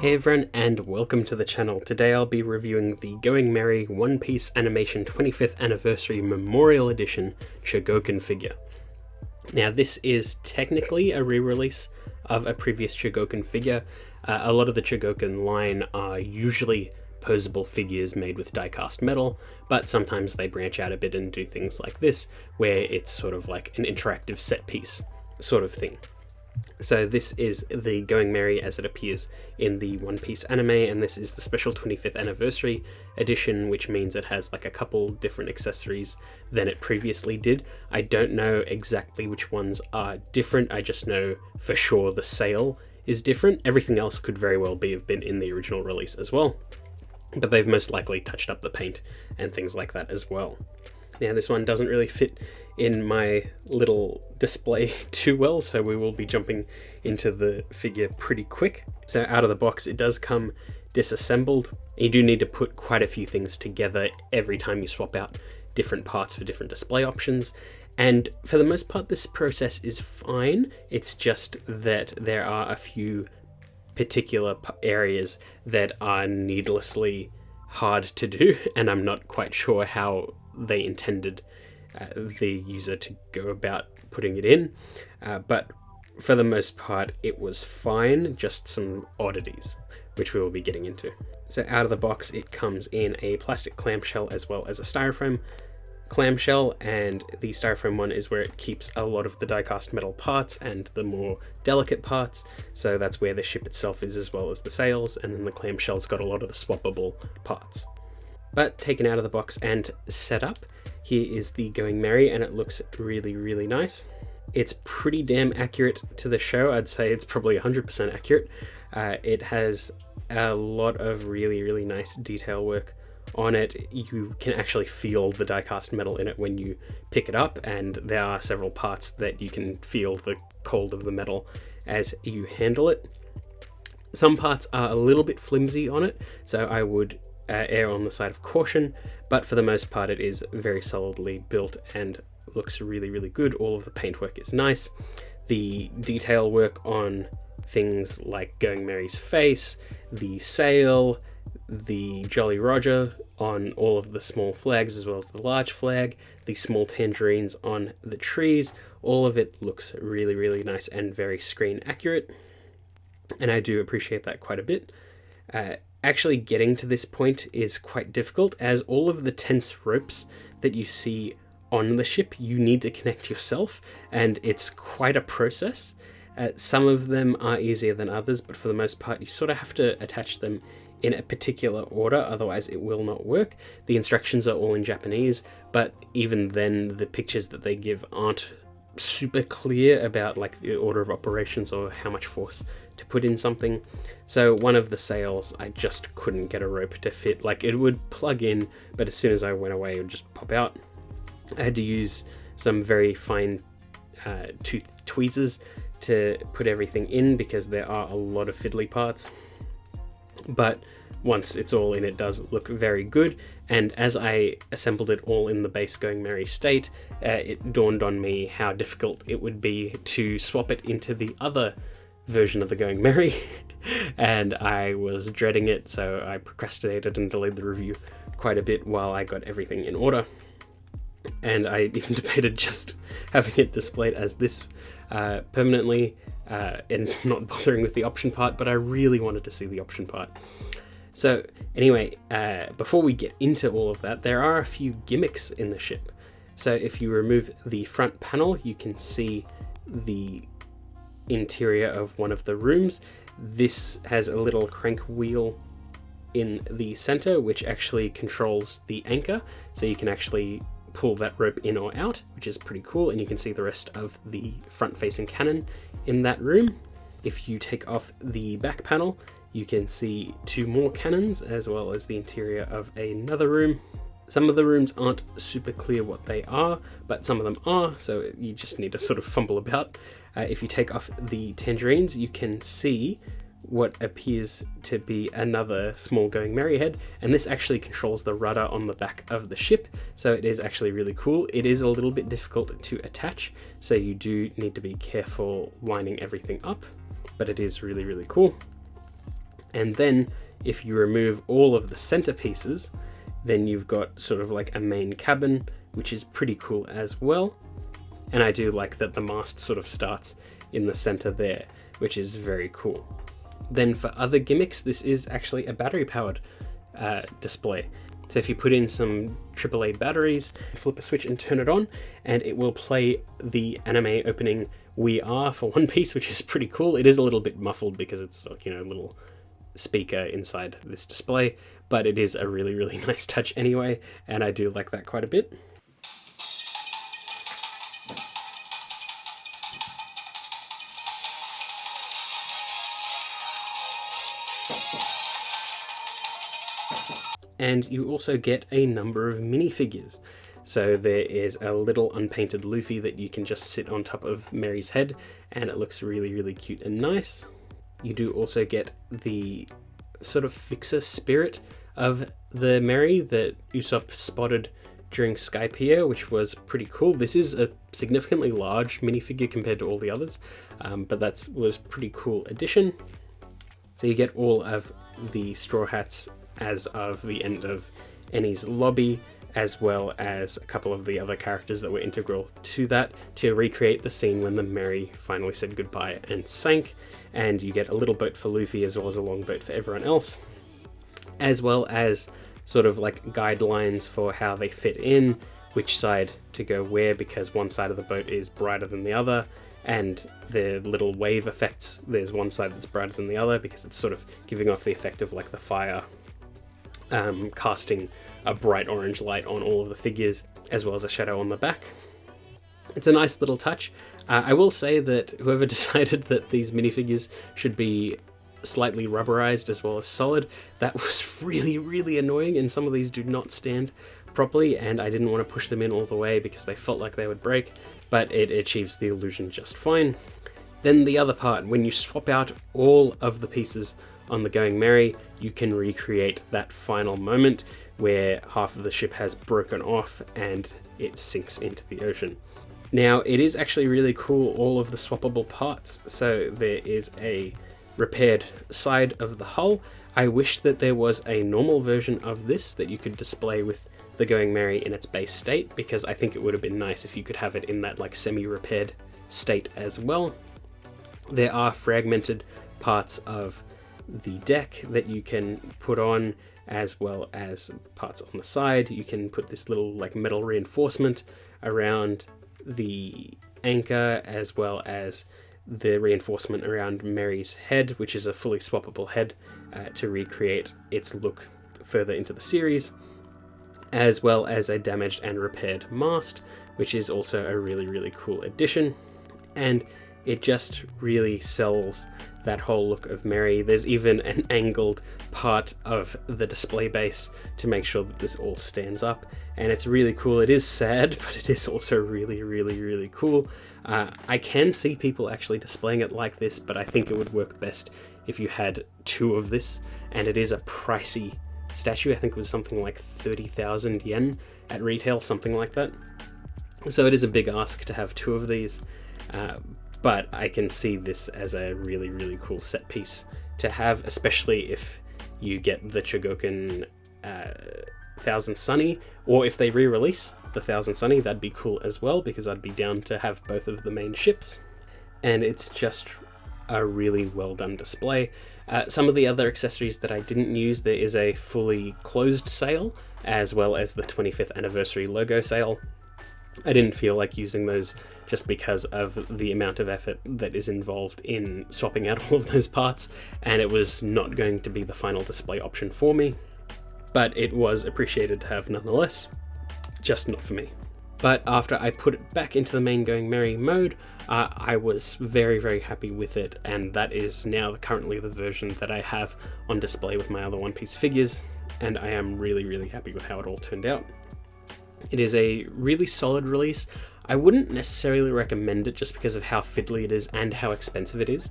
Hey everyone, and welcome to the channel. Today I'll be reviewing the Going Merry One Piece Animation 25th Anniversary Memorial Edition Chogokin figure. Now this is technically a re-release of a previous Chogokin figure. A lot of the Chogokin line are usually posable figures made with die-cast metal, but sometimes they branch out a bit and do things like this, where it's sort of like an interactive set piece sort of thing. So this is the Going Merry as it appears in the One Piece anime, and this is the special 25th anniversary edition, which means it has like a couple different accessories than it previously did. I don't know exactly which ones are different, I just know for sure the sail is different. Everything else could very well have been in the original release as well, but they've most likely touched up the paint and things like that as well. Now this one doesn't really fit in my little display too well, so we will be jumping into the figure pretty quick. So out of the box it does come disassembled. You do need to put quite a few things together every time you swap out different parts for different display options, and for the most part this process is fine. It's just that there are a few particular areas that are needlessly hard to do, and I'm not quite sure how they intended the user to go about putting it in, but for the most part it was fine, just some oddities which we will be getting into. So out of the box it comes in a plastic clamshell as well as a styrofoam clamshell, and the styrofoam one is where it keeps a lot of the die-cast metal parts and the more delicate parts, so that's where the ship itself is as well as the sails, and then the clamshell's got a lot of the swappable parts. But taken out of the box and set up, here is the Going Merry, and it looks really nice. It's pretty damn accurate to the show. I'd say it's probably 100% accurate. It has a lot of really nice detail work on it. You can actually feel the die-cast metal in it when you pick it up, and there are several parts that you can feel the cold of the metal as you handle it. Some parts are a little bit flimsy on it, so I would err on the side of caution, but for the most part it is very solidly built and looks really good. All of the paintwork is nice. The detail work on things like Going Merry's face, the sail, the Jolly Roger on all of the small flags as well as the large flag, the small tangerines on the trees, all of it looks really nice and very screen accurate, and I do appreciate that quite a bit. Actually getting to this point is quite difficult, as all of the tense ropes that you see on the ship you need to connect yourself, and it's quite a process. Some of them are easier than others, but for the most part you sort of have to attach them in a particular order, otherwise it will not work. The instructions are all in Japanese, but even then the pictures that they give aren't super clear about like the order of operations or how much force to put in something. So one of the sails I just couldn't get a rope to fit. Like it would plug in, but as soon as I went away it would just pop out. I had to use some very fine tooth tweezers to put everything in because there are a lot of fiddly parts, but once it's all in it does look very good. And as I assembled it all in the base Going Merry state, it dawned on me how difficult it would be to swap it into the other version of the Going Merry, and I was dreading it, so I procrastinated and delayed the review quite a bit while I got everything in order. And I even debated just having it displayed as this permanently and not bothering with the option part, but I really wanted to see the option part. So anyway, before we get into all of that, there are a few gimmicks in the ship. So if you remove the front panel, you can see the interior of one of the rooms. This has a little crank wheel in the center, which actually controls the anchor, so you can actually pull that rope in or out, which is pretty cool, and you can see the rest of the front-facing cannon in that room. If you take off the back panel, you can see 2 more cannons, as well as the interior of another room. Some of the rooms aren't super clear what they are, but some of them are, so you just need to sort of fumble about. If you take off the tangerines, you can see what appears to be another small Going Merry head, and this actually controls the rudder on the back of the ship, so it is actually really cool. It is a little bit difficult to attach, so you do need to be careful lining everything up, but it is really, really cool. And then if you remove all of the centerpieces, then you've got sort of like a main cabin, which is pretty cool as well. And I do like that the mast sort of starts in the center there, which is very cool. Then for other gimmicks, this is actually a battery-powered display. So if you put in some AAA batteries, flip a switch and turn it on, and it will play the anime opening We Are for One Piece, which is pretty cool. It is a little bit muffled because it's like, a little speaker inside this display, but it is a really, really nice touch anyway, and I do like that quite a bit. And you also get a number of minifigures. So there is a little unpainted Luffy that you can just sit on top of Merry's head, and it looks really, really cute and nice. You do also get the sort of fixer spirit of the Merry that Usopp spotted during Skypiea, which was pretty cool. This is a significantly large minifigure compared to all the others, but that was pretty cool addition. So you get all of the Straw Hats as of the end of Eni's lobby, as well as a couple of the other characters that were integral to that, to recreate the scene when the Merry finally said goodbye and sank. And you get a little boat for Luffy as well as a long boat for everyone else, as well as sort of like guidelines for how they fit in, which side to go where, because one side of the boat is brighter than the other, and the little wave effects, there's one side that's brighter than the other because it's sort of giving off the effect of like the fire casting a bright orange light on all of the figures, as well as a shadow on the back. It's a nice little touch. I will say that whoever decided that these minifigures should be slightly rubberized as well as solid, that was really, really annoying, and some of these do not stand properly, and I didn't want to push them in all the way because they felt like they would break, but it achieves the illusion just fine. Then the other part, when you swap out all of the pieces on the Going Merry, you can recreate that final moment where half of the ship has broken off and it sinks into the ocean. Now, it is actually really cool, all of the swappable parts. So there is a repaired side of the hull. I wish that there was a normal version of this that you could display with the Going Merry in its base state, because I think it would have been nice if you could have it in that like semi-repaired state as well. There are fragmented parts of the deck that you can put on, as well as parts on the side. You can put this little like metal reinforcement around the anchor, as well as the reinforcement around Merry's head, which is a fully swappable head, to recreate its look further into the series, as well as a damaged and repaired mast, which is also a really, really cool addition. And it just really sells that whole look of Merry. There's even an angled part of the display base to make sure that this all stands up, and it's really cool. It is sad, but it is also really, really, really cool. I can see people actually displaying it like this, but I think it would work best if you had 2 of this, and it is a pricey statue. I think it was something like 30,000 yen at retail, something like that. So it is a big ask to have 2 of these. But I can see this as a really, really cool set piece to have, especially if you get the Chogokin Thousand Sunny, or if they re-release the Thousand Sunny, that'd be cool as well, because I'd be down to have both of the main ships. And it's just a really well done display. Some of the other accessories that I didn't use, there is a fully closed sail, as well as the 25th anniversary logo sail. I didn't feel like using those just because of the amount of effort that is involved in swapping out all of those parts, and it was not going to be the final display option for me, but it was appreciated to have nonetheless, just not for me. But after I put it back into the main Going Merry mode, I was very, very happy with it, and that is now currently the version that I have on display with my other One Piece figures, and I am really, really happy with how it all turned out. It is a really solid release. I wouldn't necessarily recommend it just because of how fiddly it is and how expensive it is,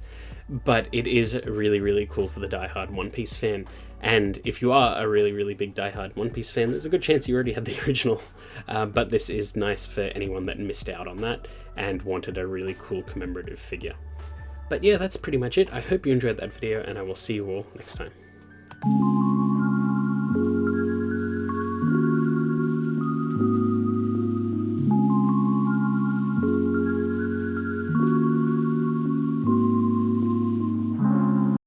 but it is really, really cool for the diehard One Piece fan. And if you are a really, really big diehard One Piece fan, there's a good chance you already had the original, but this is nice for anyone that missed out on that and wanted a really cool commemorative figure. But yeah, that's pretty much it. I hope you enjoyed that video, and I will see you all next time.